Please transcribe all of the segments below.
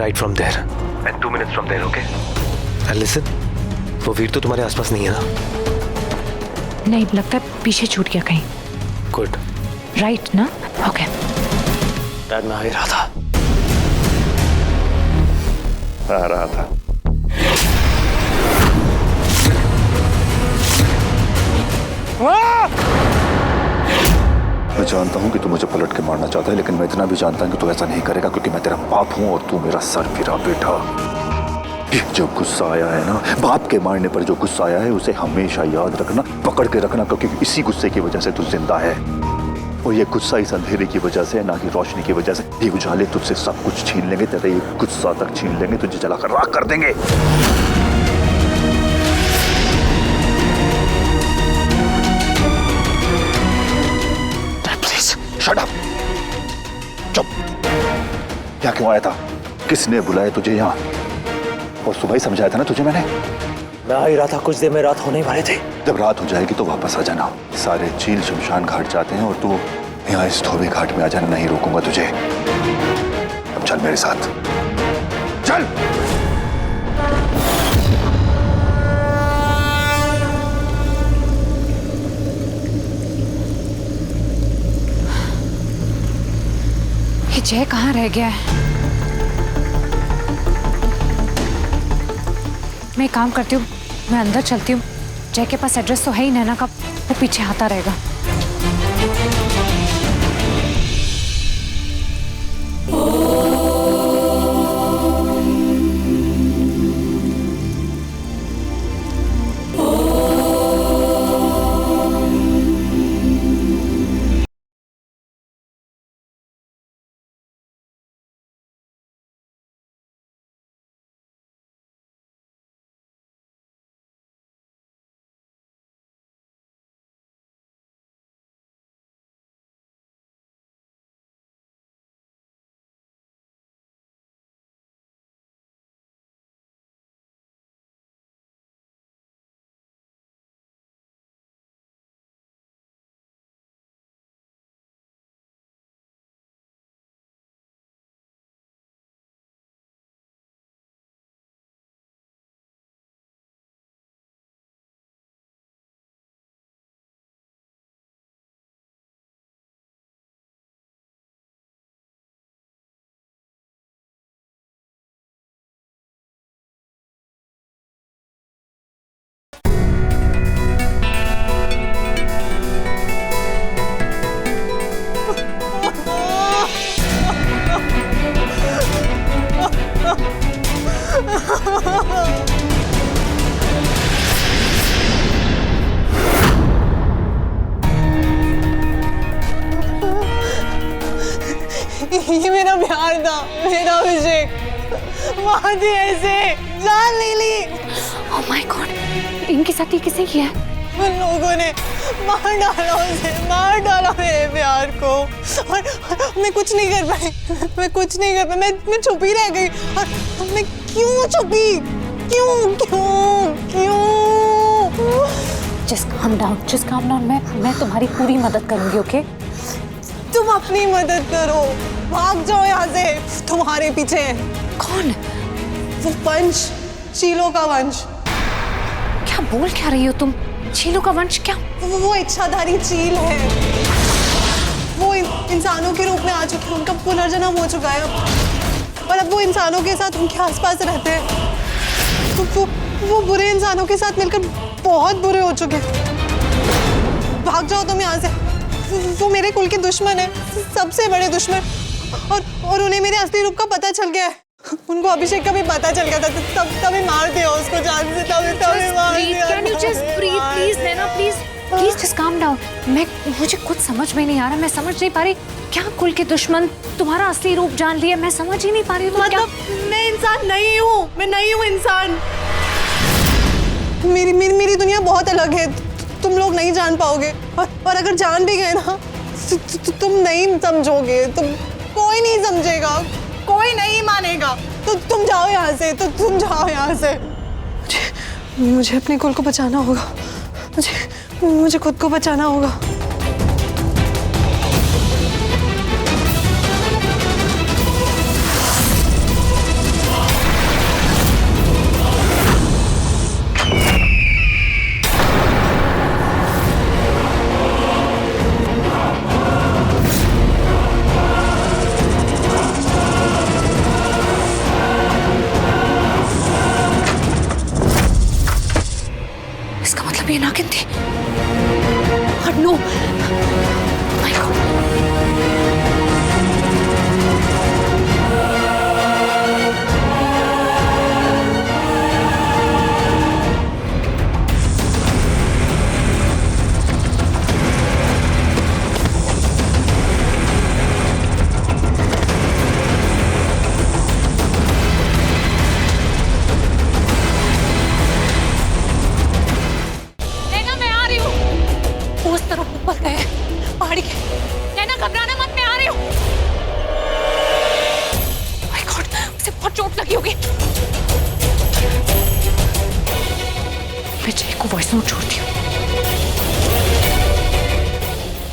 right from there and 2 minutes from there, okay? And listen, वो वीर तो तुम्हारे आसपास नहीं है ना? नहीं, लगता है पीछे छूट गया कहीं। Good. राइट ना? ओके। डैड मैं आ ही रहा था। आ रहा था। मैं जानता हूं कि तू मुझे पलट के मारना चाहता है, लेकिन मैं इतना भी जानता हूं कि तू ऐसा नहीं करेगा, क्योंकि मैं तेरा बाप हूं और तू मेरा सरफिरा बेटा। ये जो गुस्सा आया है ना, बाप के मारने पर जो गुस्सा आया है, उसे हमेशा याद रखना, पकड़ के रखना, क्योंकि इसी गुस्से की वजह से तू जिंदा है। और ये गुस्सा इस अंधेरे की वजह से, ना कि रोशनी की वजह से। ये उजाले तुझसे सब कुछ छीन लेंगे, तेरे ये गुस्सा तक छीन लेंगे, तुझे जलाकर राख कर देंगे। प्लीज शट अप, चुप। यहाँ क्यों आया था? किसने बुलाया तुझे यहाँ? और सुबह ही समझाया था ना तुझे मैंने। मैं आ ही रहा था, कुछ देर में रात होने वाले थे। जब रात हो जाएगी तो वापस आ जाना। सारे चील शमशान घाट जाते हैं और तू यहाँ इस धोबी घाट में आ जाना, नहीं रोकूंगा तुझे। अब चल मेरे साथ, चल। ये जय कहाँ रह गया है? मैं एक काम करती हूँ, मैं अंदर चलती हूँ। जय के पास एड्रेस तो है ही, नैना का, वो पीछे आता रहेगा। ये मेरा प्यार था, मेरा अभिषेक। मार दी ऐसे, जान ले ली। ओह माय गॉड, इनके साथ ये किसने किया है? उन लोगों ने मार डाला उसे, मार डाला मेरे प्यार को। और मैं कुछ नहीं कर पाई, मैं कुछ नहीं कर पाई, मैं छुपी रह गई। और मैं क्यों छुपी? क्यों क्यों क्यों? जस्ट काम डाउन, मैं तुम्हारी पूरी मदद करूंगी, ओके? तुम अपनी मदद करो, भाग जाओ यहाँ से। तुम्हारे पीछे कौन? वो वंश, चीलों का वंश। क्या बोल क्या रही हो तुम? चीलों का वंश क्या? वो इच्छाधारी चील है। वो इंसानों के रूप में आ चुके हैं, उनका पुनर्जन्म हो चुका है और अब वो इंसानों के साथ उनके आसपास रहते हैं। वो बुरे इंसानों के साथ मिलकर बहुत बुरे हो चुके हैं। भाग जाओ तुम यहाँ से। वो मेरे कुल के दुश्मन है, सबसे बड़े दुश्मन। और उन्हें मेरे असली रूप का पता चल गया है। उनको अभिषेक का भी पता चल गया था, तभी मार दिया उसको जान से, तभी मार दिया। Can you just breathe, please, Naina, please just calm down. मुझे कुछ समझ में नहीं आ रहा, मैं समझ नहीं पा रही क्या कुल के दुश्मन तुम्हारा असली रूप जान लिया, मैं समझ ही नहीं पा रही हूँ। मतलब मैं इंसान नहीं हूँ, मैं नहीं हूँ इंसान। मेरी दुनिया बहुत अलग है, तुम लोग नहीं जान पाओगे। और अगर जान भी गए ना तो तुम नहीं समझोगे, कोई नहीं समझेगा, कोई नहीं मानेगा। तो तुम जाओ यहाँ से, तुम जाओ यहाँ से। मुझे अपने कुल को बचाना होगा, मुझे खुद को बचाना होगा। God know, my god. पहाड़ी के नैना, घबराना मत, मैं आ रही हूँ। माय गॉड, उसे बहुत चोट लगी होगी। मैं जय को वॉइस नोट छोड़ती हूँ।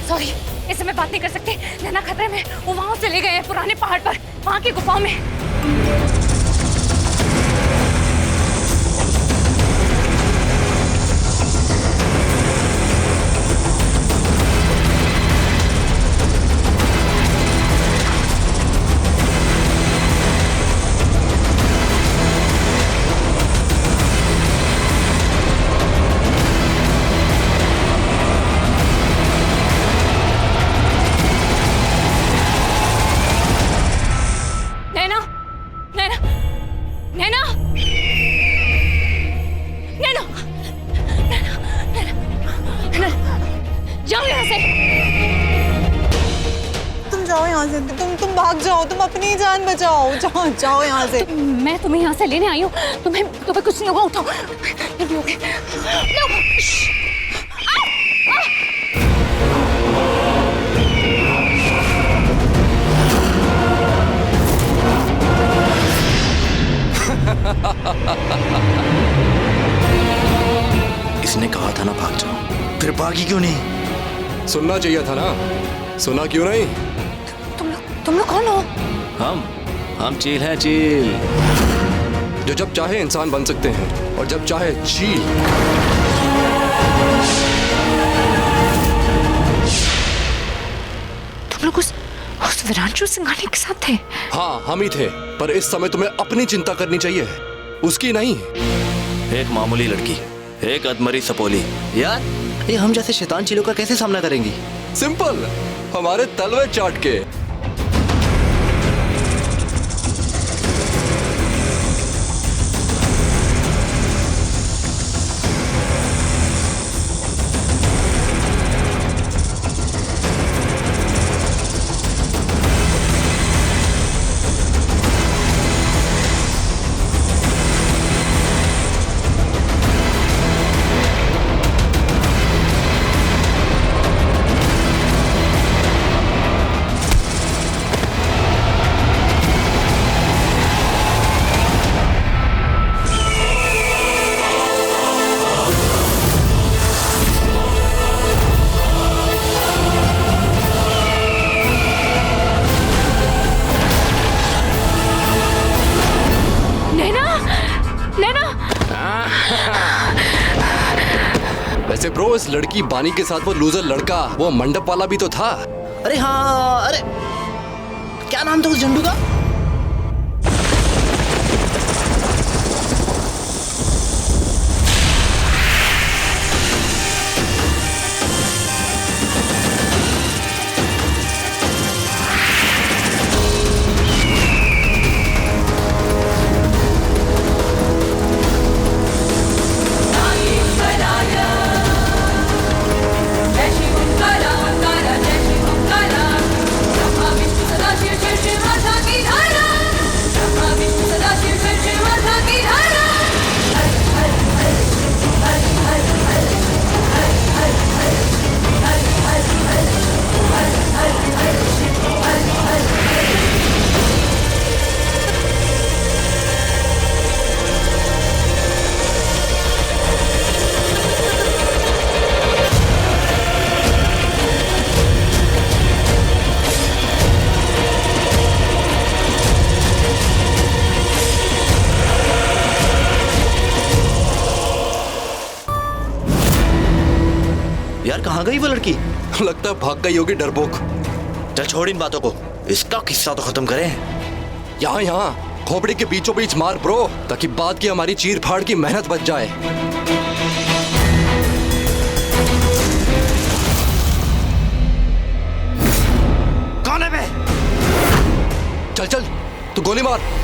सॉरी, इससे मैं बात नहीं कर सकती। नैना खतरे में, वो वहां चले गए हैं पुराने पहाड़ पर, वहां की गुफाओं में। तुम भाग जाओ, तुम अपनी जान बचाओ, जाओ जाओ यहाँ से। मैं तुम्हें यहाँ से लेने आई हूँ, तुम्हें कुछ नहीं होगा, उठाओ। नहीं होगा। इसने कहा था ना भाग जाओ, फिर भागी क्यों नहीं? सुनना चाहिए था ना, सुना क्यों नहीं? तुम लोग कौन हो? हम चील हैं, चील। जो जब चाहे इंसान बन सकते हैं और जब चाहे चील। तुम लोग उस विरांशु सिंघानिया के साथ थे? हाँ, हम ही थे, पर इस समय तुम्हें अपनी चिंता करनी चाहिए, उसकी नहीं। एक मामूली लड़की, एक अधमरी सपोली। यार, ये हम जैसे शैतान चीलों का कैसे सामना करेंगी? सिंपल, हमारे तलवे चाट के। वैसे ब्रो, इस लड़की बानी के साथ वो लूजर लड़का, वो मंडप वाला भी तो था। अरे हाँ, अरे क्या नाम था उस झंडू का? यार, कहाँ गई वो लड़की? लगता है भाग गई होगी डरपोक। चल छोड़ इन बातों को, इसका किस्सा तो खत्म करें। यहाँ खोपड़ी के बीचों बीच मार ब्रो, ताकि बाद की हमारी चीर फाड़ की मेहनत बच जाए। गोली मार।